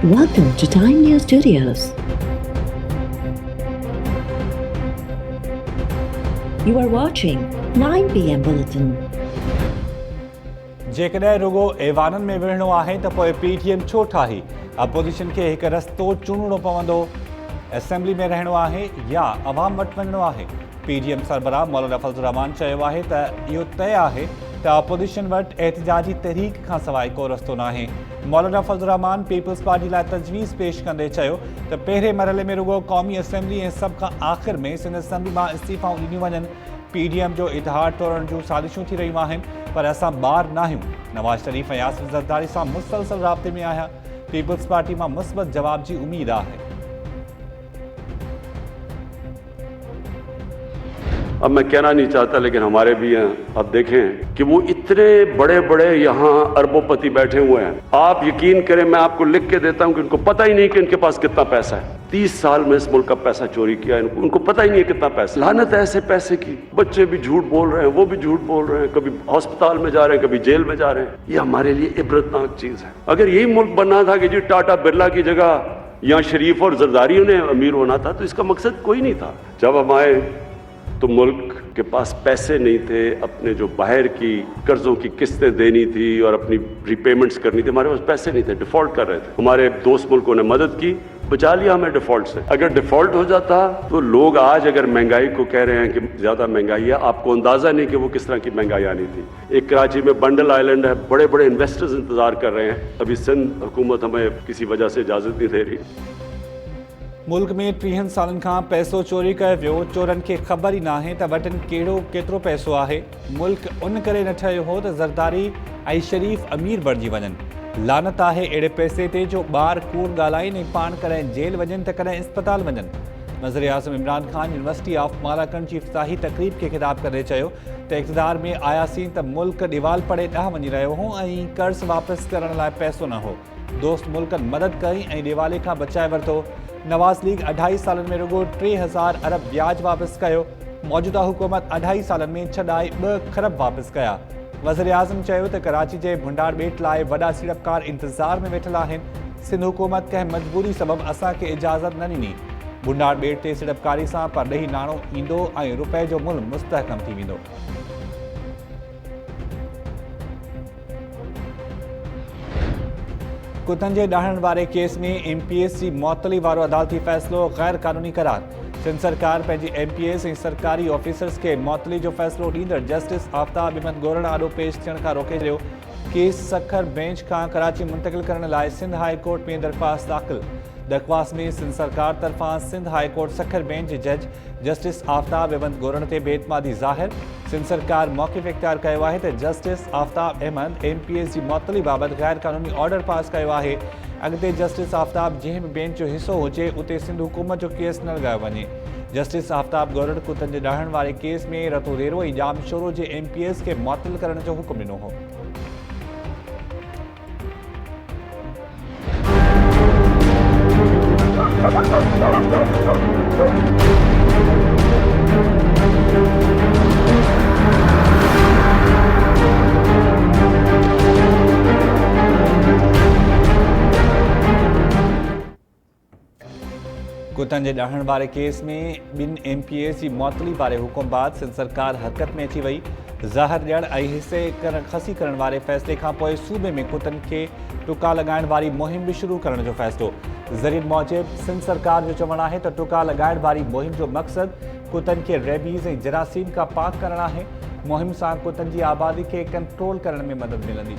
Welcome to Time News Studios. You are watching 9 PM Bulletin. जेकॾहिं रुगो ऐवाननि में विढ़णो आहे त पोइ पीटीएम छो ठाही? अपोजिशन खे हिकु रस्तो चूंडणो पवंदो। असेंबली में रहणो आहे या अवाम वटि वञणो आहे? पीटीएम सरबराह मौलाना फज़लुर रहमान चयो आहे त इहो तय आहे त अपोजिशन वटि एहतिजाजी तहरीक खां सवाइ को रस्तो न आहे। मौलाना फज़लुर रहमान पीपल्स पार्टी लाइ तजवीज़ पेश कंदे चयो त पहिरें मरहले में रुगो क़ौमी असेंबली ऐं सभ खां आख़िर में सिंध असेंबली मां इस्तीफ़ाऊं ॾिनियूं वञनि। पीडीएम जो इतिहाद तोड़ण जूं साज़िशूं थी रहियूं आहिनि, पर असां ॿार न आहियूं। नवाज़ शरीफ़ ऐं आसिफ ज़रदारी सां मुसलसल राब्ते में आहियां। पीपल्स पार्टी मां मुस्बत जवाब जी उम्मीद आहे। अब मैं कहना नहीं चाहता, लेकिन हमारे भी हैं। अब देखें कि वो इतने बड़े बड़े यहाँ अरबोपति बैठे हुए हैं। आप यकीन करें, मैं आपको लिख के देता हूँ कि उनको पता ही नहीं कि इनके पास कितना पैसा है। 30 साल में इस मुल्क का पैसा चोरी किया उनको पता ही नहीं है कितना पैसा। लानत है ऐसे पैसे की। बच्चे भी झूठ बोल रहे हैं, वो भी झूठ बोल रहे हैं, कभी अस्पताल में जा रहे हैं, कभी जेल में जा रहे हैं। ये हमारे लिए इबरतनाक चीज है। अगर यही मुल्क बनना था कि जी टाटा बिरला की जगह यहाँ शरीफ और जरदारियों ने अमीर होना था, तो इसका मकसद कोई नहीं था। जब हम आए तो मुल्क के पास पैसे नहीं थे, अपने जो बाहर की कर्जों की किस्तें देनी थी और अपनी रिपेमेंट्स करनी थी, हमारे पास पैसे नहीं थे, डिफॉल्ट कर रहे थे। हमारे दोस्त मुल्कों ने मदद की, बचा लिया हमें डिफॉल्ट से। अगर डिफॉल्ट हो जाता तो लोग आज अगर महंगाई को कह रहे हैं कि ज्यादा महंगाई है, आपको अंदाजा नहीं कि वो किस तरह की महंगाई आनी थी। एक कराची में बंडल आइलैंड है, बड़े बड़े इन्वेस्टर्स इंतजार कर रहे हैं। अभी सिंध हुकूमत हमें किसी वजह से इजाजत नहीं दे रही। मुल्क में 30 सालनि खां पैसो चोरी कयो वियो। चोरनि खे ख़बर ई नाहे त वटि केतिरो पैसो आहे। मुल्क उन करे न ठहियो हो त ज़रदारी ऐं शरीफ़ अमीर बणिजी वञनि। लानत आहे अहिड़े पैसे ते जो ॿार कूड़ ॻाल्हाइनि ऐं पाण कॾहिं जेल वञनि त कॾहिं इस्पताल वञनि। वज़ीर आज़म इमरान ख़ान यूनिवर्सिटी ऑफ मालाकंड जी इफ़्ताही तक़रीब खे ख़िताब कंदे चयो त इक़्तिदार में आयासीं त मुल्क दीवाल पड़े ॾांहुं वञी रहियो हो ऐं कर्ज़ वापसि करण लाइ पैसो न हो। दोस्त मुल्कनि मदद कई ऐं दीवाले खां बचाए वरितो। नवाज़ लीग 2.5 सालनि में रुगो 3000 अरब ब्याज वापसि कयो। मौजूदा हुकूमत 2.5 सालनि में 2 खरब वापसि कया। वज़ीर आज़म चयो त कराची जे भुंडार ॿेट लाइ वॾा सीड़पकार इंतज़ार में वेठल आहिनि। सिंध हुकूमत कंहिं मजबूरी सबबि असांखे इजाज़त न ॾिनी। भुंडार ॿेट ते सीड़पकारी सां परॾेही नाणो ईंदो ऐं रुपए जो मुल्ह मुस्तहकम थी वेंदो। कुतनि जे ॾाहण वारे केस में MPS जी मुअतली वारो अदालती फ़ैसिलो गैर क़ानूनी करार। सिंध सरकार पंहिंजी MPS ऐं सरकारी ऑफिसर्स खे मुअतली जो फ़ैसिलो ॾींदड़ जस्टिस आफ्ताब अहमद गोरण आॾो पेश थियण खां रोके छॾियो। केस सखर बेंच खां कराची मुंतक़िल करण लाइ सिंध हाई कोर्ट में दरख़्वास्त दाख़िल। दरख़्वास्त में सिंध सरकार तरफ़ां Sindh high court Sukkur bench जे जज जस्टिस आफ्ताब अहमद गोरण ते बेइतमादी ज़ाहिर। सिंध सरकार मौक़िफ़ इख़्तियार कयो आहे त जस्टिस आफ्ताब अहमद MPS जी मुअतली बाबति गैर क़ानूनी ऑर्डर पास कयो आहे। अॻिते जस्टिस आफ्ताब जंहिं बि बेंच जो हिसो हुजे उते सिंध हुकूमत जो केस न लॻायो वञे। जस्टिस आफ्ताब गोरण कुतनि जे ॾाहण वारे केस में रतो रेरो ऐं जाम शोरो जे MPS खे मुअतल करण जो हुकुम ॾिनो हो। कुतनि जे ॾाहण वारे केस में 2 MPS जी मुअतली वारे हुकुम बाद सिंध सरकार हरकत में अची वई। ज़ाहिर ॾियण ऐं हिसे खसी करण वारे फ़ैसिले खां पोइ सूबे में कुतनि खे टुका लॻाइण वारी मुहिम बि शुरू करण जो फ़ैसिलो। ज़रीन मूजिब सिंध सरकार जो चवणु आहे त टुका लॻाइण वारी मुहिम जो मक़सदु कुतनि खे रेबीज़ ऐं जरासीम खां पाक करणु आहे। मुहिम सां कुतनि जी आबादी खे कंट्रोल करण में मदद मिलंदी।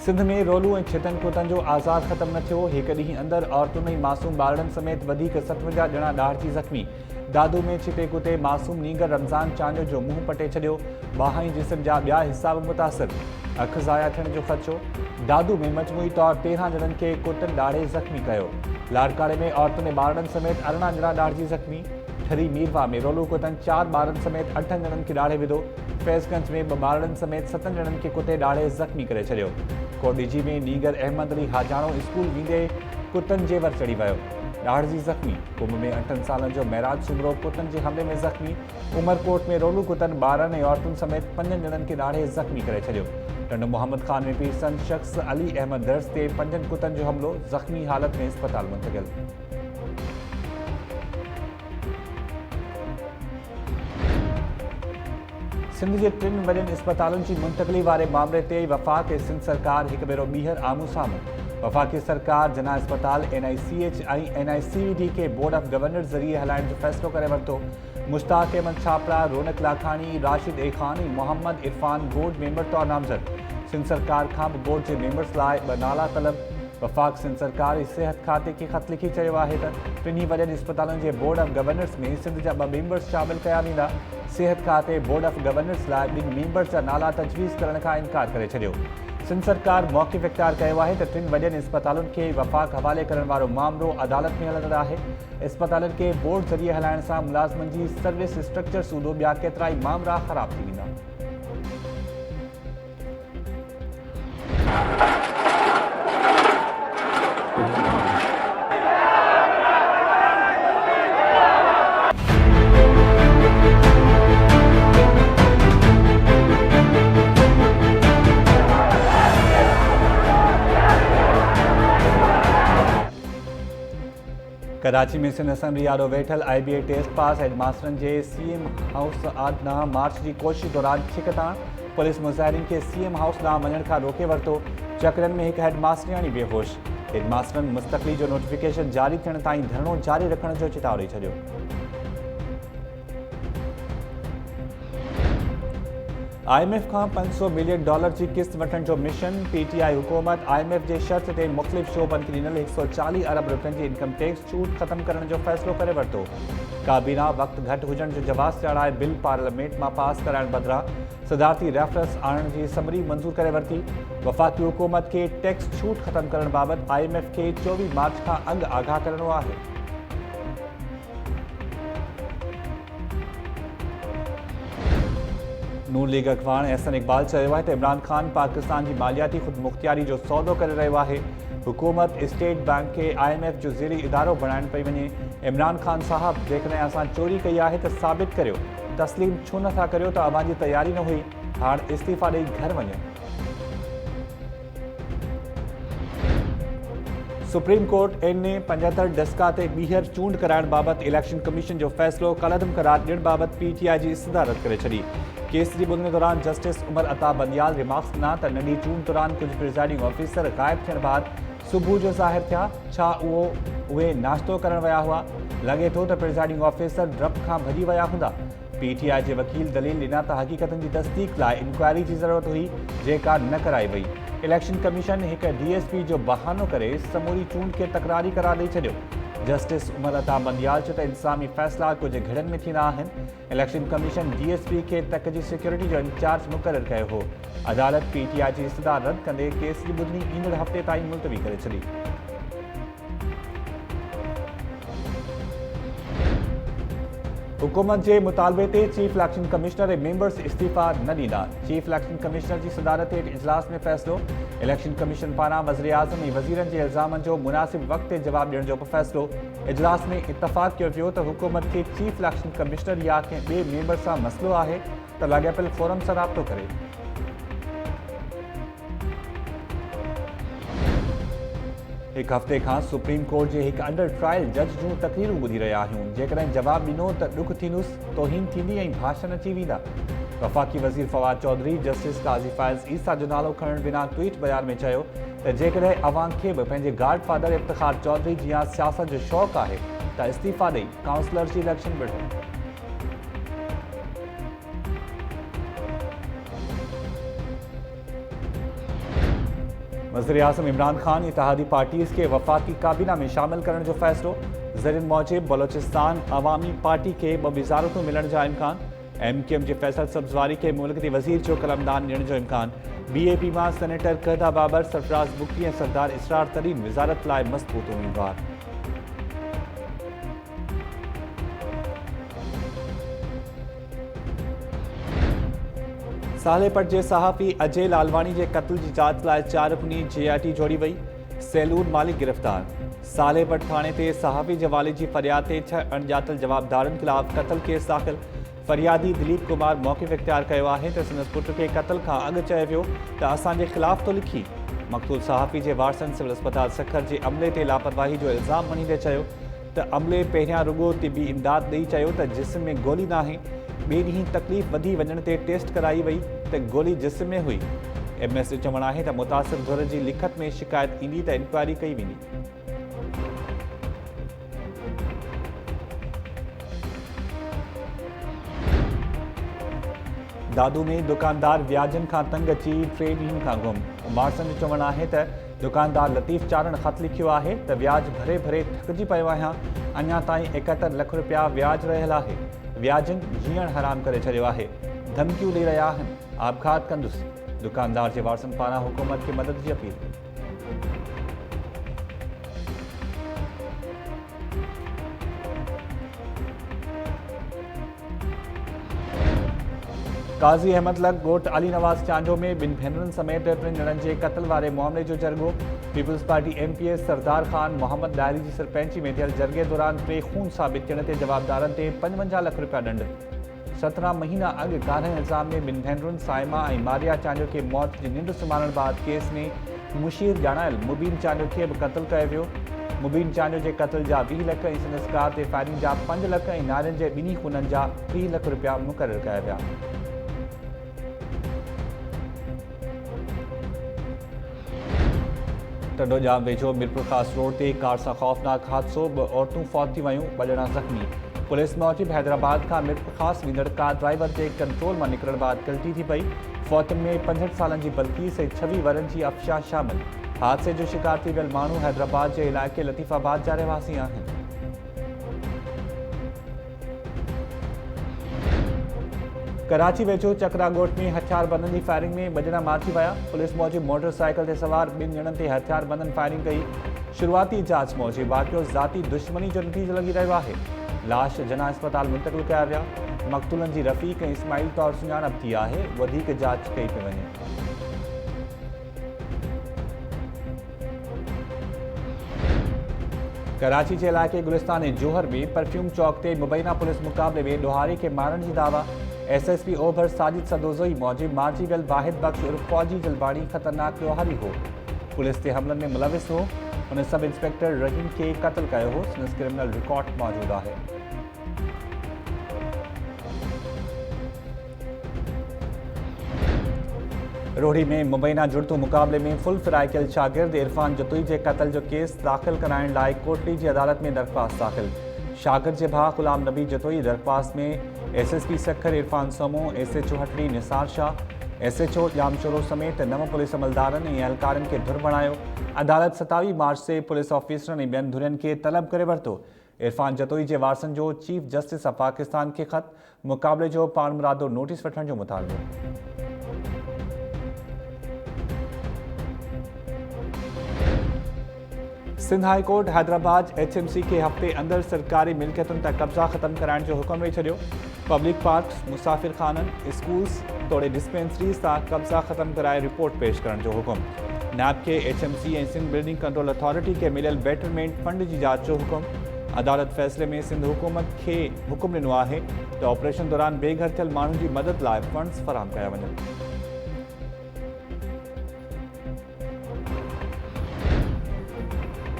सिंध में रोलू ऐं छितनि कुतनि जो आज़ार ख़त्म न थियो। हिकु ॾींहुं अंदरि औरतुनि ऐं मासूम ॿारनि समेत वधीक 57 ॼणा ॾाहिजी ज़ख़्मी। दादू में छिते कुते मासूम नीगर रमज़ान चांडियो जो मुंहुं पटे छॾियो। बाहि जिस्म जा ॿिया हिसा बि मुतासिर। अखि ज़ाया थियण जो ख़दशो। दादू में मजमूई तौरु 13 ॼणनि खे कुतनि ॾाढ़े ज़ख़्मी कयो। लाड़काणे में औरतुनि ऐं ॿारनि समेत 18 ॼणा ॾाहिजी ज़ख़्मी। ठरी मीरवा में रोलू कुतनि 4 ॿारनि समेत 8 ॼणनि खे ॾाढ़े विधो। फैज़गंज में 2 ॿारनि समेत 7 ॼणनि खे कुते ॾाढ़े ज़ख़्मी करे छॾियो। कोडीजी में नीगर अहमद अली हाजाणो स्कूल वेंदे कुतनि जे वर चढ़ी वियो। ॾाढ़जी ज़ख़्मी। कुंभ में 8 सालनि जो महराज सुमरो पुटनि जे हमले में ज़ख़्मी। उमरकोट में रोलू कुतनि ॿारनि ऐं औरतुनि समेत 5 ॼणनि खे ॾाढे ज़ख़्मी करे छॾियो। टंड मोहम्मद खान में पीरसन शख़्स अली अहमद दर्स ते 5 कुतनि जो हमलो, ज़ख़्मी हालत में अस्पताल मुंतक़िल। सिंध जे 3 वॾनि अस्पतालुनि जी मुंतक़िली वारे मामले ते वफ़ाक़ ऐं सिंध सरकार हिकु भेरो ॿीहर आम्हूं साम्हूं। वफ़ाक़ी सरकार जना अस्पताल NICH ऐं NICVD खे बोर्ड ऑफ गवर्नर्स ज़रिए हलाइण जो फ़ैसिलो करे वरितो। मुश्ताक अहमद छापड़ा, रौनक लाखानी, राशिद ए खान ऐं मोहम्मद इरफान बोर्ड मेंबर तौरु नामज़द। सिंध सरकार खां बि बोर्ड जे मेंबर्स लाइ 2 नाला तलब। वफ़ाक़ सिंध सरकार ऐं सिहत खाते खे ख़त लिखी चयो आहे त 3 वॾनि अस्पतालुनि जे बोर्ड ऑफ गवर्नर्स में सिंध जा 2 मेंबर्स शामिल कया वेंदा। सिहत खाते बोर्ड ऑफ गवर्नर्स लाइ 2 मेंबर्स जा नाला तजवीज़ करण खां इनकार करे छॾियो। सिंध सरकार मौक़िफ़ इख़्तियार कयो आहे त 3 वॾनि अस्पतालुनि खे वफ़ाक़ हवाले करण वारो मामिलो अदालत में हलंदड़ आहे। अस्पतालुनि खे बोर्ड ज़रिए हलाइण सां मुलाज़िमनि जी सर्विस स्ट्रक्चर सूदो ॿिया केतिरा ई मामला ख़राब थी वेंदा। कराची में सिंध असेंबली आॾो वेठल IBA टेस्ट पास हेडमास्टरनि जे CM हाउस ॾांहुं मार्च जी कोशिश दौरान छिकताण। पुलिस मुज़ाहिरीन खे CM हाउस ॾांहुं वञण खां रोके वरितो। चकरनि में हिकु हेडमास्टरियाणी बेहोश। हेडमास्टरनि मुस्तक़िली जो नोटिफिकेशन जारी थियण ताईं धरणो जारी रखण जो चिताव ॾेई छॾियो। IMF खां $500 मिलियन जी किस्त वठण जो मिशन। PTI हुकूमत IMF जे शर्त ते मुख़्तलिफ़ शोबनि खे ॾिनल 140 अरब रुपयनि जी इनकम टैक्स छूट ख़त्म करण जो फ़ैसिलो करे वरितो। काबीना वक़्तु घटि हुजण जो जवाज़ चाढ़ाए बिल पार्लियामेंट मां पास कराइण बदिरां सदारती रेफरेंस आणण जी समरी मंज़ूर करे वरिती। वफ़ाक़ी हुकूमत खे टैक्स छूट ख़त्म करण बाबति IMF खे 24 मार्च खां अॻु आगाह करणो आहे। नून लीग अॻवान एहसन इक़बाल चयो आहे त इमरान खान पाकिस्तान जी मालियाती ख़ुदमुख़्तियारी जो सौदो करे रहियो आहे। हुकूमत स्टेट बैंक खे IMF जो ज़ेरी इदारो बणाइण पई वञे। इमरान खान साहब, जेकॾहिं असां चोरी कई आहे त साबित करियो। तस्लीम छो नथा करियो त अवां जी तयारी न हुई। हाणे इस्तीफ़ा ॾेई घर वञो। सुप्रीम कोर्ट NA 75 डस्का ते ॿीहर चूंड कराइण बाबति इलेक्शन कमीशन जो फ़ैसिलो कलअदम करार ॾियण बाबति PTI जी इस्तदारत करे छॾी। केस जी ॿुधणी दौरान जस्टिस उमर अता बंदियाल रिमार्क्स ॾिना त नंढी चूंड दौरान कुझु प्रिज़ाइडिंग ऑफिसर ग़ाइब थियण बाद सुबुह जो ज़ाहिर थिया। छा उहे नाश्तो करण विया हुआ? लॻे थो त प्रिज़ाइडिंग ऑफिसर डप खां भॼी विया हूंदा। PTI जे वकील दलील ॾिना त हक़ीक़तनि जी तस्दीक लाइ इंक्वायरी जी ज़रूरत हुई, जेका न कराई वई। इलेक्शन कमीशन हिकु DSP जो बहानो करे समूरी चूंड खे तकरारी करार ॾेई छॾियो। जस्टिस उमर अता बंदियाल चयो त इंतज़ामी फ़ैसिला कुझु घड़नि में थींदा आहिनि। इलेक्शन कमीशन DSP खे तक जी सिक्योरिटी जो इंचार्ज मुक़ररु कयो हो। अदालत PTI जी इस्तदा रद्द कंदे केस जी ॿुधणी ईंदड़ हफ़्ते ताईं मुलतवी करे छॾी। हुकूमत जे मुतालबे ते चीफ इलेक्शन कमिश्नर ऐं मेंबर्स इस्तीफ़ा न ॾींदा। चीफ इलेक्शन कमिश्नर जी सदारत हेठि इजलास में फ़ैसिलो। इलेक्शन कमीशन पारां वज़ीर आज़म ऐं वज़ीरनि जे इल्ज़ामनि जो मुनासिब वक़्त ते जवाबु ॾियण जो बि फ़ैसिलो। इजलास में इतफ़ाक़ कयो वियो त हुकूमत खे चीफ इलेक्शन कमिश्नर या कंहिं ॿिए मेंबर सां मसइलो आहे त लाॻापियल फोरम सां राब्तो करे। हिकु हफ़्ते खां सुप्रीम कोर्ट जे हिकु अंडर ट्रायल जज जूं तक़रीरूं ॿुधी रहिया आहियूं। जेकॾहिं जवाबु ॾिनो त ॾुख थींदुसि, तौहीन थींदी ऐं भाषण अची वेंदा। वफ़ाक़ी वज़ीर फवाद चौधरी जस्टिस काज़ी फ़ाइज़ ईसा जो नालो खणण बिना ट्वीट बयान में चयो त जेकॾहिं अवाम खे बि पंहिंजे गाड फादर इफ़्तिख़ार चौधरी जीअं सियासत जो शौक़ु आहे त इस्तीफ़ा ॾेई काउंसलर जी इलेक्शन विढ़ो। वज़ीर आज़म इमरान खान इत्तेहादी पार्टीज़ के वफ़ाक़ी काबीना में शामिल करण जो फ़ैसिलो। ज़रियुनि मूजिब बलोचिस्तान अवामी पार्टी के 2 वज़ारतूं मिलण जा इम्कान। MQM जे फैसल सब्ज़वारी के मुल्की वज़ीर जो कलमदान ॾियण जो इम्कान। BAP मां सेनेटर कहदा बाबर, सरफराज़ बुकी ऐं सरदार इसरार तरीन वज़ारत लाइ मज़बूत उम्मीदवार। सालेपट जे सहाफ़ी अजय लालवानी जे क़त्ल जी जाच लाइ 4 रुकनी JIT जोड़ी वई। सैलून मालिक गिरफ़्तार। सालेपट थाणे ते सहाफ़ी जवाली जी फरियाद ते 6 अणॼातल जवाबदारनि ख़िलाफ़ क़त्ल केस दाख़िल। फरियादी दिलीप कुमार मौक़िफ़ इख्तियार कयो आहे त संदसि पुट खे क़त्ल खां अॻु चयो वियो त असांजे ख़िलाफ़ तो लिखी। मक़तूल सहाफ़ी जे वारसनि सिविल अस्पताल सखर जे अमले ते लापरवाही जो इल्ज़ाम मञींदे चयो त अमले पहिरियां रुॻो तिबी इमदाद ॾेई चयो त जिस्म में गोली नाहे। ॿिए ॾींहुं तकलीफ़ वधी वञण ते टेस्ट कराई वई त गोली जिस्म में हुई। एमएस जो चवणु आहे त मुतासिर धुर जी लिखत में शिकायत ईंदी त इंक्वायरी कई वेंदी। दादू में दुकानदार व्याजन खां तंग अची 3 ॾींहंनि खां गुम। वारसनि जो चवणु आहे त दुकानदार लतीफ़ चारण ख़त लिखियो आहे त व्याज भरे भरे थकिजी पियो आहियां। अञा ताईं 71 लख रुपया व्याज रहियल आहे। व्याजनि जीअण हराम करे छॾियो आहे। धमकियूं ॾेई रहिया आहिनि, आपघात कंदुसि। दुकानदार जे वारसनि पारां हुकूमत खे मदद जी अपील। काज़ी अहमद लग ॻोठ अली नवाज़ चांजो में 2 भेनरुनि समेत 3 ॼणनि जे क़त्ल वारे मामले जो जरगो। पीपल्स पार्टी एमपीएस सरदार ख़ान मोहम्मद डायरी जी सरपंची में थियल जरगे दौरान 3 खून साबित थियण ते जवाबदारनि ते 55 लख रुपया ॾंड। 17 महीना अॻु कारे इल्ज़ाम में 2 भेनरुनि साइमा ऐं मारिया चांजो खे मौत जी निंड सुम्हारण बाद केस में मुशीर ॼाणायल मुबीन चांजो खे बि क़त्ल कयो वियो। मुबीन चांजो जे क़त्ल जा 20 लख ऐं संदसि कार ते फायरिंग जा 5 लख ऐं नारियुनि जे 2 खूननि जा 30 लख रुपया मुक़ररु कया विया। टडोजाम वेझो मीरपुर ख़ास रोड ते कार सां ख़ौफ़नाक हादसो। 2 औरतूं फौत थी वयूं, 2 ॼणा ज़ख़्मी। पुलिस मूजिब हैदराबाद खां मीरपुर ख़ास वेंदड़ कार ड्राइवर जे कंट्रोल मां निकिरण बाद गलती थी पई। फौतनि में 65 सालनि जी बल्कीस ऐं 26 वरनि जी अफ़शा शामिल। हादसे जो शिकार थी वियल माण्हू हैदराबाद जे इलाइक़े लतीफ़ाबाद जा रहवासी आहिनि। कराची वेझो चकरा ॻोठ में हथियारबंदनि जी फायरिंग में 2 ॼणा मारिजी विया। पुलिस मूजिब मोटरसाइकिल ते सवार 2 ॼणनि ते हथियारबंदनि फायरिंग कई। शुरूआती जांच मूजिब वाक़ियो ज़ाती दुश्मनी जो नतीजो लॻी रहियो आहे। लाश जना अस्पताल मुंतक़िल कया विया। मक़तूलनि जी रफ़ीक ऐं इस्माइल तौरु सुञाणप थी आहे। वधीक जांच कई पई वञे। कराची जे इलाइक़े गुलिस्तान ऐं जोहर में परफ्यूम चौक ते मुबैना पुलिस मुक़ाबले में ॾोहारी खे मारण जी दावा। एसएसपी ओभर साजिद सदोज़ोई मूजिब मारिजी वियल वाहिद बख्श उर्फ़ फौजी जलबाणी ख़तरनाक ॾोहारी हो। पुलिस ते हमलनि में मुलविस हो। हुन सब इंस्पेक्टर रहीम खे क़त्ल कयो हो। संदसि क्रिमिनल रिकॉर्ड मौजूदु आहे। रोहड़ी में मुबैना जुड़तू मुक़ाबले में फुल फिराई कयल शागिर्द इरफान जतोई जे क़त्ल जो केस दाख़िल कराइण लाइ कोटली जी अदालत में दरख़्वास्त दाख़िल। शागिर्द जे भाउ ग़ुलाम नबी जतोई दरख़्वास्त में एसएसपी सखर इरफान सोमो, एसएचओ हटड़ी निसार शाह, एसएचओ जामशोरो समेत 9 पुलिस अमलदारनि ऐं एहलकारनि खे धुर बणायो। अदालत 27 मार्च से पुलिस ऑफिसरनि ऐं ॿियनि धुरियुनि खे तलब करे वरितो। इरफान जतोई जे वारसनि जो चीफ जस्टिस ऑफ पाकिस्तान खे ख़त। मुक़ाबले जो पाण मुरादो नोटिस वठण जो मुतालबो। Sindh high court Hyderabad HMC के हफ़्ते अंदर सरकारी मिल्कियतुनि ते कब्ज़ा ख़त्म कराइण जो हुकुम ॾेई छॾियो। पब्लिक पार्क्स, मुसाफ़िर खाननि, स्कूल्स तोड़े डिस्पेंसरीज़ तां कब्ज़ा ख़त्म कराए रिपोर्ट पेश करण जो हुकुम। नैब खे एचएमसी ऐं सिंध बिल्डिंग कंट्रोल अथॉरिटी खे मिलियल बेटरमेंट फंड जी जांच जो हुकुम। अदालत फ़ैसिले में सिंध हुकूमत खे हुकुम ॾिनो आहे त ऑपरेशन दौरान बेघर थियल माण्हुनि जी मदद लाइ फंड्स फ़राहम कया वञनि।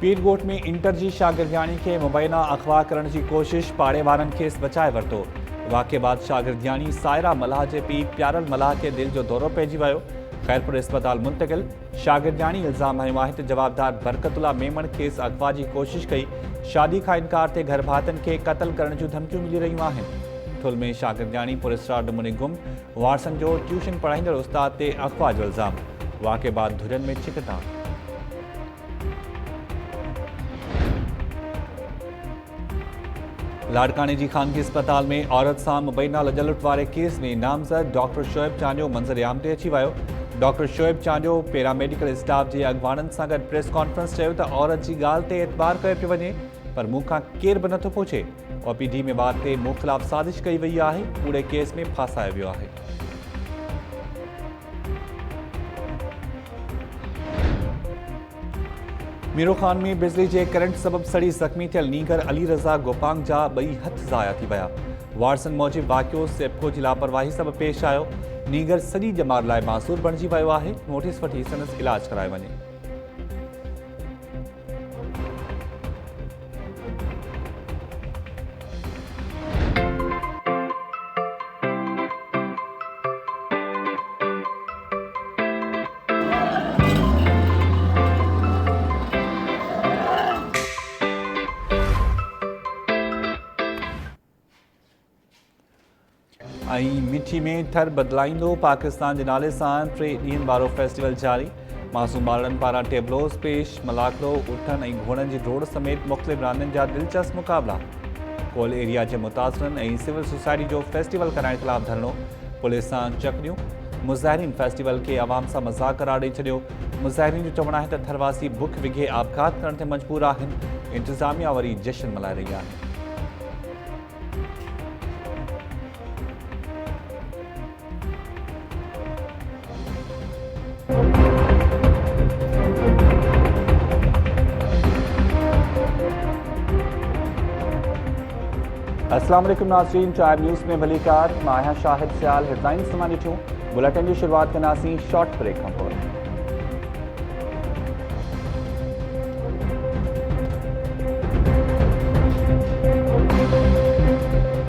पीरगोट में इंटर जी शागिर्दियाणी खे मुबैना अगवा करण जी कोशिश, पाड़े वारनि खेसि बचाए वरितो। वाक़े बाद शागिर्दियाणी सायरा मलाह जे पीउ प्यारल मलाह खे दिलि जो दौरो पइजी वियो। ख़ैरपुर अस्पताल मुंतक़िल। शागिर्दियाणी इल्ज़ाम हयो आहे त जवाबदार बरकतुल्ला मेमण खेसि अगवा जी कोशिश कई। शादी खां इनकार ते घर भातियुनि खे क़त्ल करण जूं धमकियूं मिली रहियूं आहिनि। ठुल में शागिर्दियाणी पुरस्कार नमूने गुम। वारसनि जो ट्यूशन पढ़ाईंदड़ उस्ताद ते अगवा जो इल्ज़ाम। वाक़े बाद धुरियुनि में छिकटां। लाड़काने जी खानगी अस्पताल में औरत सां मुबैना लजलुट वारे केस में नामज़द डॉक्टर शोएब चांजो मंज़र आम ते अची वियो। डॉक्टर शोएब चांजो पैरामेडिकल स्टाफ जे अॻवाननि सां गॾु प्रेस कॉन्फ्रेंस चयो त औरत जी ॻाल्हि ते एतबार कयो पियो वञे, पर मूंखां केरु बि नथो पुछे। ओपीडी में वार ते मूं ख़िलाफ़ साज़िश कई वई आहे। पूरे केस में फासायो वियो आहे। मीरो खान में बिजली जे करंट सबब सड़ी ज़ख़्मी थियल नीगर अली रज़ा गोपांग जा ॿई हथ ज़ाया थी विया। वारसन मूजिब वाक़ियो सेप्को जी लापरवाही सबब पेश आयो। नीगर सॼी ॼमार लाइ मासूर बणिजी वियो आहे। नोटिस वठी संदसि इलाज कराए वञे। मिठी में थर बदलाईंदो पाकिस्तान के नाले से 3 ॾींहनि वारो फेस्टिवल जारी। मासूम ॿारनि पारां टेबलोस पेश, मलाखड़ो, उठनि ऐं घोड़नि जी डोड़ समेत मुख़्तलिफ़ रांदियुनि जा दिलचस्प मुक़ाबला। कोल एरिया के मुतासिरनि ऐं सिविल सोसाइटी जो फेस्टिवल कराइण ख़िलाफ़ धरणो। पुलिस सां चकरियूं। मुज़ाहिरीन फेस्टिवल के आवाम सां मज़ाक करार ॾेई छॾियो। मुज़ाहिरीन जो चवणु आहे त थरवासी बुख विघे आपघात करण ते मजबूर आहिनि। इंतज़ामिया वरी जश्न मल्हाए रही आहे। अस्सलाम वालेकुम नाज़रीन, टाइम न्यूज़ में भलीकार। मां आहियां शाहिद सियाल। हेडलाइंस तमाम ॾिठियूं। बुलेटिन की शुरुआत कंदासीं शॉर्ट ब्रेक खां पोइ।